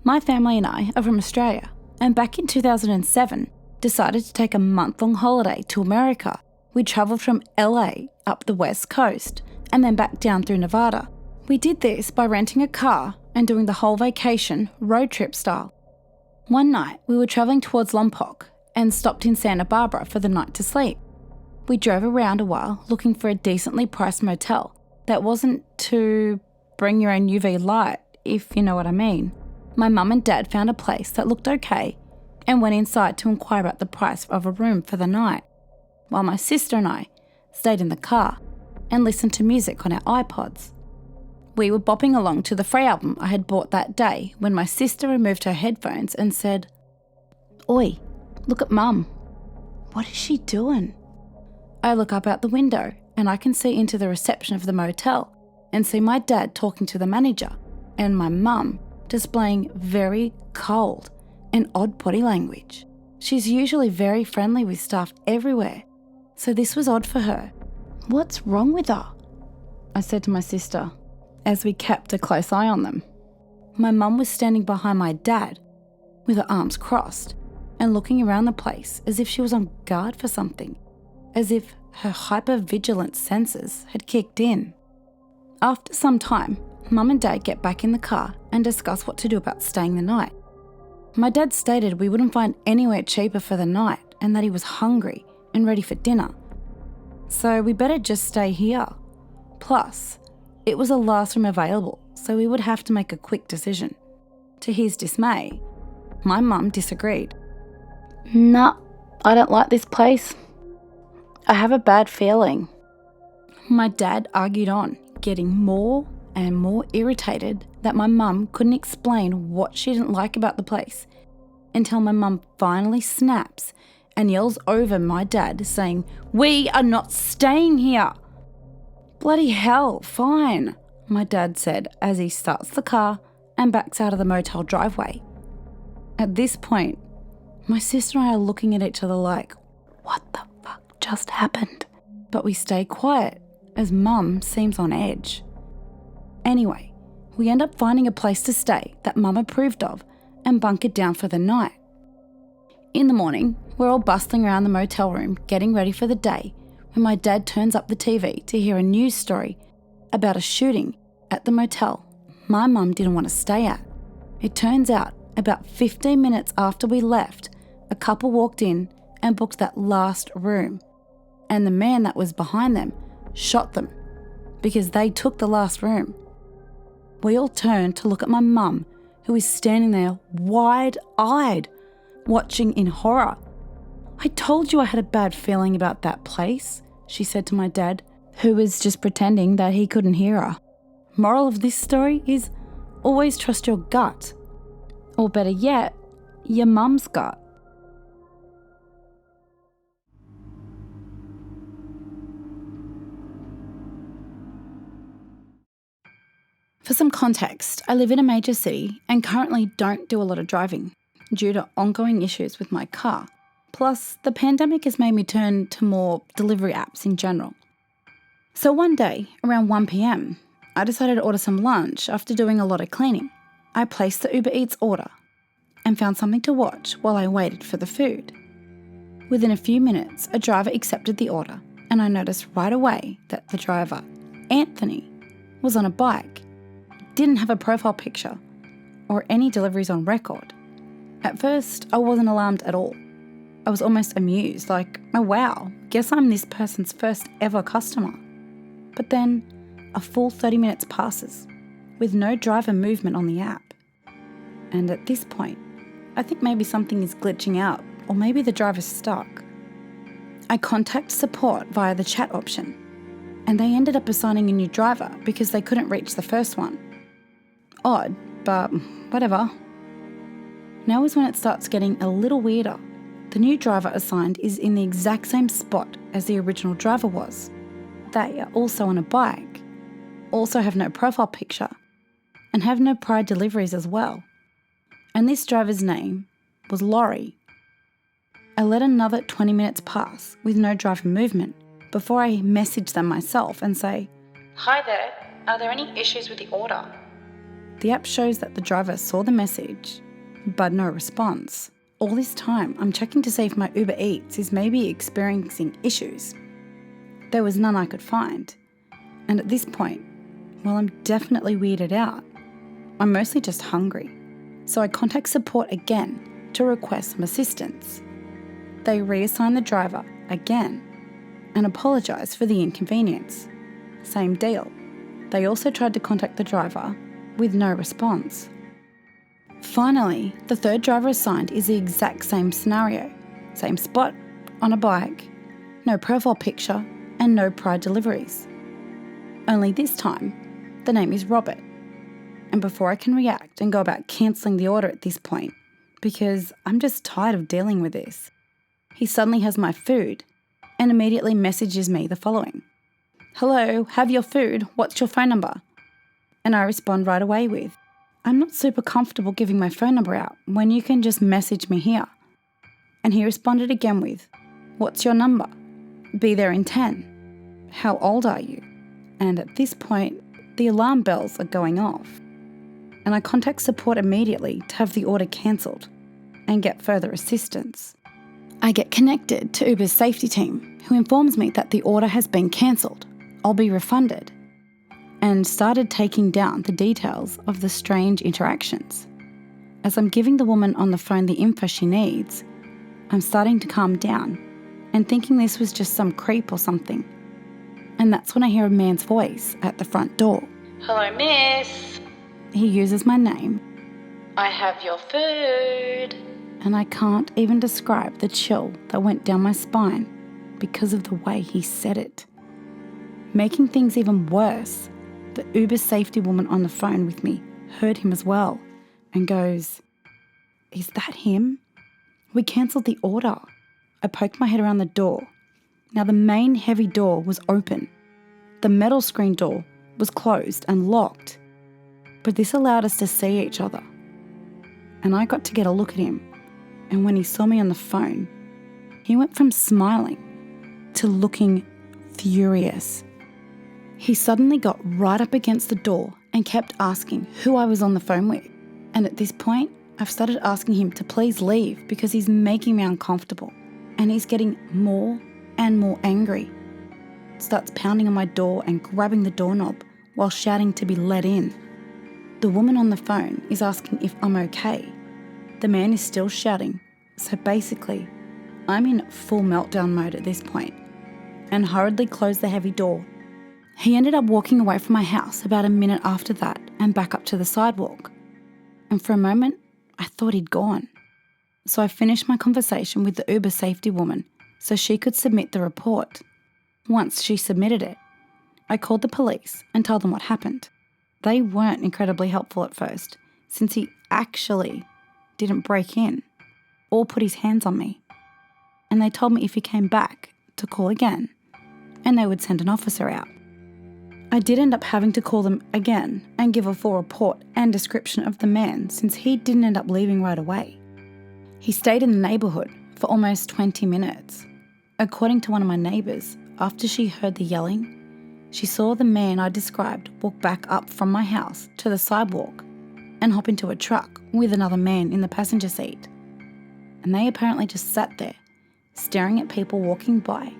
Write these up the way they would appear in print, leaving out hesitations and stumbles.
My family and I are from Australia, and back in 2007, decided to take a month-long holiday to America. We travelled from LA up the west coast and then back down through Nevada. We did this by renting a car and doing the whole vacation road trip style. One night, we were travelling towards Lompoc and stopped in Santa Barbara for the night to sleep. We drove around a while looking for a decently priced motel that wasn't to bring your own UV light, if you know what I mean. My mum and dad found a place that looked okay and went inside to inquire about the price of a room for the night, while my sister and I stayed in the car and listened to music on our iPods. We were bopping along to the Frey album I had bought that day when my sister removed her headphones and said, "Oi, look at Mum. What is she doing?" I look up out the window and I can see into the reception of the motel and see my dad talking to the manager and my mum displaying very cold and odd body language. She's usually very friendly with staff everywhere, so this was odd for her. "What's wrong with her?" I said to my sister, as we kept a close eye on them. My mum was standing behind my dad with her arms crossed and looking around the place as if she was on guard for something, as if her hyper-vigilant senses had kicked in. After some time, Mum and Dad get back in the car and discuss what to do about staying the night. My dad stated we wouldn't find anywhere cheaper for the night and that he was hungry and ready for dinner. So we better just stay here. Plus, it was the last room available, so we would have to make a quick decision. To his dismay, my mum disagreed. "Nah, I don't like this place. I have a bad feeling." My dad argued on, getting more and more irritated that my mum couldn't explain what she didn't like about the place, until my mum finally snaps and yells over my dad saying, "We are not staying here." "Bloody hell, fine," my dad said as he starts the car and backs out of the motel driveway. At this point, my sister and I are looking at each other like, what the fuck just happened? But we stay quiet as Mum seems on edge. Anyway, we end up finding a place to stay that Mum approved of and bunkered down for the night. In the morning, we're all bustling around the motel room getting ready for the day when my dad turns up the TV to hear a news story about a shooting at the motel my mum didn't want to stay at. It turns out about 15 minutes after we left, a couple walked in and booked that last room, and the man that was behind them shot them because they took the last room. We all turned to look at my mum, who is standing there wide-eyed, watching in horror. "I told you I had a bad feeling about that place," she said to my dad, who was just pretending that he couldn't hear her. Moral of this story is always trust your gut. Or better yet, your mum's gut. For some context, I live in a major city and currently don't do a lot of driving due to ongoing issues with my car. Plus, the pandemic has made me turn to more delivery apps in general. So one day, around 1 p.m, I decided to order some lunch after doing a lot of cleaning. I placed the Uber Eats order and found something to watch while I waited for the food. Within a few minutes, a driver accepted the order and I noticed right away that the driver, Anthony, was on a bike, didn't have a profile picture or any deliveries on record. At first, I wasn't alarmed at all. I was almost amused, like, oh wow, guess I'm this person's first ever customer. But then, a full 30 minutes passes, with no driver movement on the app. And at this point, I think maybe something is glitching out, or maybe the driver's stuck. I contact support via the chat option, and they ended up assigning a new driver because they couldn't reach the first one. Odd, but whatever. Now is when it starts getting a little weirder. The new driver assigned is in the exact same spot as the original driver was. They are also on a bike, also have no profile picture, and have no prior deliveries as well. And this driver's name was Laurie. I let another 20 minutes pass with no driver movement before I message them myself and say, "Hi there, are there any issues with the order?" The app shows that the driver saw the message, but no response. All this time, I'm checking to see if my Uber Eats is maybe experiencing issues. There was none I could find. And at this point, well, I'm definitely weirded out. I'm mostly just hungry. So I contact support again to request some assistance. They reassign the driver again and apologise for the inconvenience. Same deal. They also tried to contact the driver with no response. Finally, the third driver assigned is the exact same scenario. Same spot, on a bike, no profile picture, and no prior deliveries. Only this time, the name is Robert. And before I can react and go about cancelling the order at this point, because I'm just tired of dealing with this, he suddenly has my food and immediately messages me the following. "Hello, have your food, what's your phone number?" And I respond right away with, "I'm not super comfortable giving my phone number out when you can just message me here." And he responded again with, "What's your number? Be there in 10. How old are you?" And at this point, the alarm bells are going off. And I contact support immediately to have the order cancelled and get further assistance. I get connected to Uber's safety team, who informs me that the order has been cancelled. I'll be refunded. And started taking down the details of the strange interactions. As I'm giving the woman on the phone the info she needs, I'm starting to calm down and thinking this was just some creep or something. And that's when I hear a man's voice at the front door. "Hello, miss. He uses my name, I have your food." and I can't even describe the chill that went down my spine because of the way he said it. Making things even worse, the Uber safety woman on the phone with me heard him as well and goes, "Is that him? We cancelled the order." I poked my head around the door. Now the main heavy door was open. The metal screen door was closed and locked. But this allowed us to see each other. And I got to get a look at him. And when he saw me on the phone, he went from smiling to looking furious. He suddenly got right up against the door and kept asking who I was on the phone with. And at this point, I've started asking him to please leave because he's making me uncomfortable. And he's getting more and more angry. Starts pounding on my door and grabbing the doorknob while shouting to be let in. The woman on the phone is asking if I'm okay. The man is still shouting, so basically, I'm in full meltdown mode at this point, and hurriedly closed the heavy door. He ended up walking away from my house about a minute after that and back up to the sidewalk. And for a moment, I thought he'd gone. So I finished my conversation with the Uber safety woman so she could submit the report. Once she submitted it, I called the police and told them what happened. They weren't incredibly helpful at first, since he actually didn't break in or put his hands on me. And they told me if he came back to call again, and they would send an officer out. I did end up having to call them again and give a full report and description of the man, since he didn't end up leaving right away. He stayed in the neighbourhood for almost 20 minutes. According to one of my neighbours, after she heard the yelling, she saw the man I described walk back up from my house to the sidewalk and hop into a truck with another man in the passenger seat. And they apparently just sat there, staring at people walking by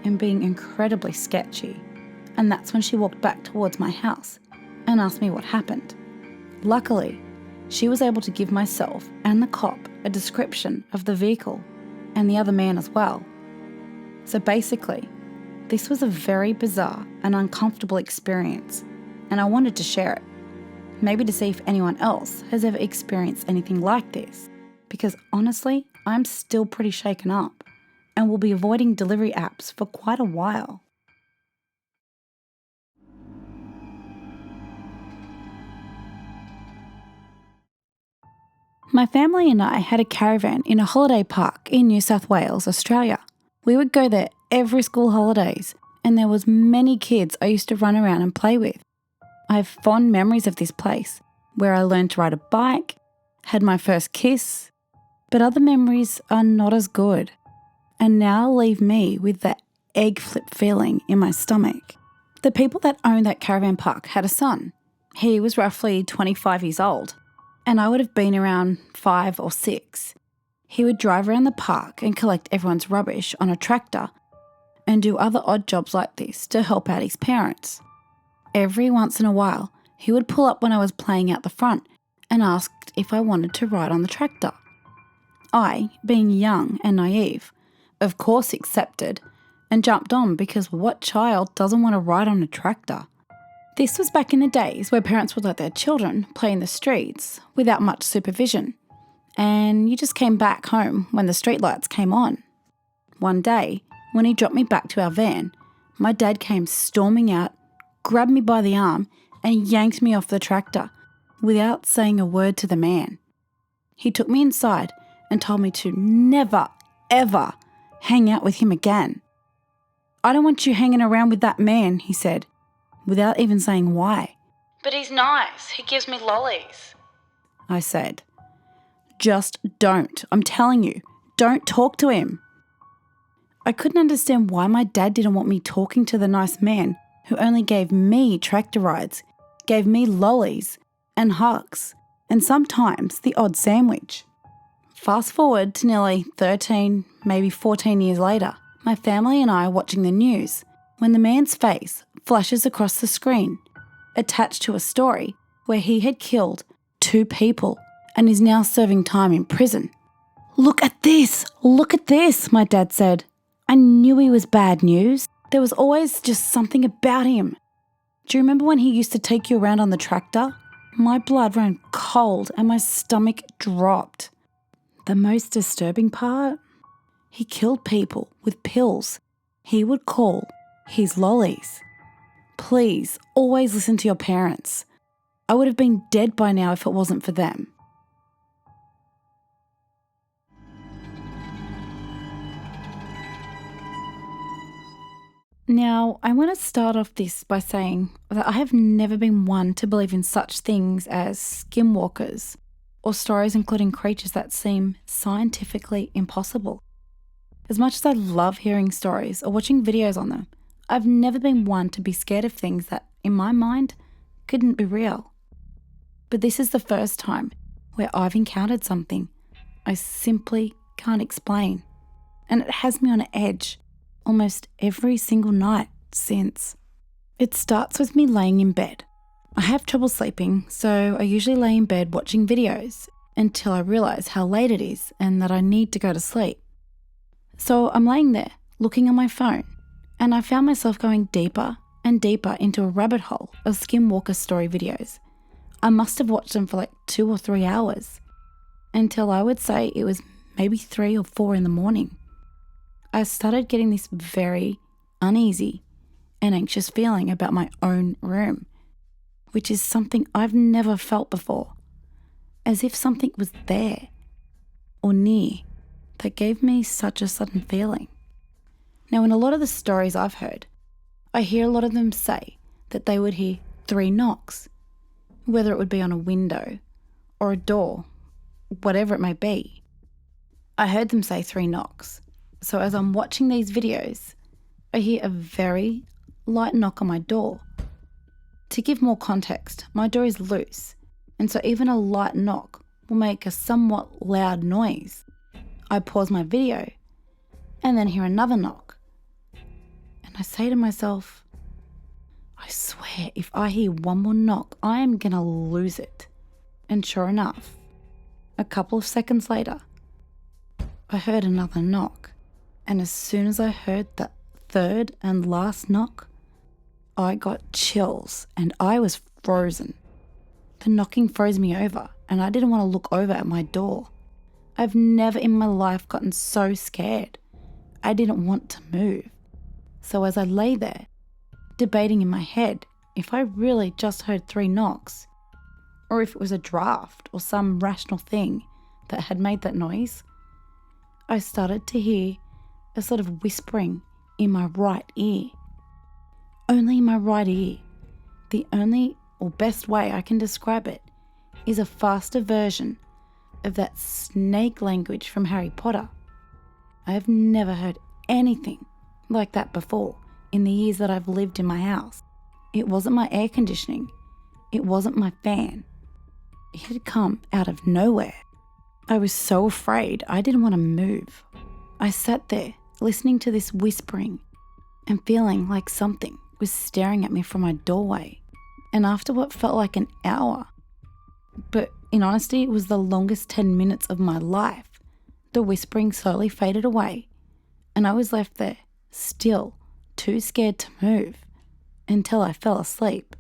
and being incredibly sketchy. And that's when she walked back towards my house and asked me what happened. Luckily, she was able to give myself and the cop a description of the vehicle and the other man as well. So basically, this was a very bizarre and uncomfortable experience, and I wanted to share it. Maybe to see if anyone else has ever experienced anything like this, because honestly, I'm still pretty shaken up and will be avoiding delivery apps for quite a while. My family and I had a caravan in a holiday park in New South Wales, Australia. We would go there every school holidays, and there was many kids I used to run around and play with. I have fond memories of this place, where I learned to ride a bike, had my first kiss, but other memories are not as good, and now leave me with that egg flip feeling in my stomach. The people that owned that caravan park had a son. He was roughly 25 years old, and I would have been around 5 or 6. He would drive around the park and collect everyone's rubbish on a tractor and do other odd jobs like this to help out his parents. Every once in a while, he would pull up when I was playing out the front and asked if I wanted to ride on the tractor. I, being young and naive, of course accepted and jumped on because what child doesn't want to ride on a tractor? This was back in the days where parents would let their children play in the streets without much supervision, and you just came back home when the streetlights came on. One day, when he dropped me back to our van, my dad came storming out, grabbed me by the arm and yanked me off the tractor without saying a word to the man. He took me inside and told me to never, ever hang out with him again. "I don't want you hanging around with that man," he said, without even saying why. But he's nice. He gives me lollies. I said, "Just don't. I'm telling you, don't talk to him." I couldn't understand why my dad didn't want me talking to the nice man who only gave me tractor rides, gave me lollies and hugs, and sometimes the odd sandwich. Fast forward to nearly 13, maybe 14 years later, my family and I are watching the news when the man's face flashes across the screen, attached to a story where he had killed 2 people and is now serving time in prison. Look at this, my dad said. I knew he was bad news. There was always just something about him. Do you remember when he used to take you around on the tractor? My blood ran cold and my stomach dropped. The most disturbing part? He killed people with pills he would call his lollies. Please, always listen to your parents. I would have been dead by now if it wasn't for them. Now, I want to start off this by saying that I have never been one to believe in such things as skinwalkers or stories including creatures that seem scientifically impossible. As much as I love hearing stories or watching videos on them, I've never been one to be scared of things that, in my mind, couldn't be real. But this is the first time where I've encountered something I simply can't explain, and it has me on edge almost every single night since. It starts with me laying in bed. I have trouble sleeping, so I usually lay in bed watching videos until I realise how late it is and that I need to go to sleep. So I'm laying there, looking on my phone, and I found myself going deeper and deeper into a rabbit hole of skinwalker story videos. I must have watched them for like 2 or 3 hours, until I would say it was maybe 3 or 4 in the morning. I started getting this very uneasy and anxious feeling about my own room, which is something I've never felt before, as if something was there or near that gave me such a sudden feeling. Now, in a lot of the stories I've heard, I hear a lot of them say that they would hear 3 knocks, whether it would be on a window or a door, whatever it may be. I heard them say 3 knocks. So as I'm watching these videos, I hear a very light knock on my door. To give more context, my door is loose, and so even a light knock will make a somewhat loud noise. I pause my video and then hear another knock. And I say to myself, I swear if I hear one more knock, I am going to lose it. And sure enough, a couple of seconds later, I heard another knock. And as soon as I heard that third and last knock, I got chills and I was frozen. The knocking froze me over and I didn't want to look over at my door. I've never in my life gotten so scared. I didn't want to move. So as I lay there, debating in my head if I really just heard 3 knocks, or if it was a draft or some rational thing that had made that noise, I started to hear a sort of whispering in my right ear. Only in my right ear. The only or best way I can describe it is a faster version of that snake language from Harry Potter. I have never heard anything like that before in the years that I've lived in my house. It wasn't my air conditioning. It wasn't my fan. It had come out of nowhere. I was so afraid I didn't want to move. I sat there listening to this whispering and feeling like something was staring at me from my doorway. And after what felt like an hour, but in honesty it was the longest 10 minutes of my life, the whispering slowly faded away and I was left there, still too scared to move, until I fell asleep.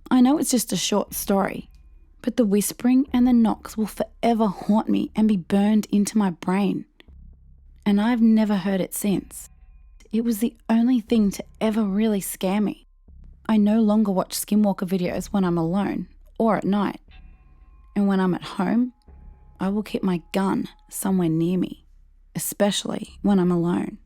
I know it's just a short story, but the whispering and the knocks will forever haunt me and be burned into my brain. And I've never heard it since. It was the only thing to ever really scare me. I no longer watch skinwalker videos when I'm alone or at night. And when I'm at home, I will keep my gun somewhere near me, especially when I'm alone.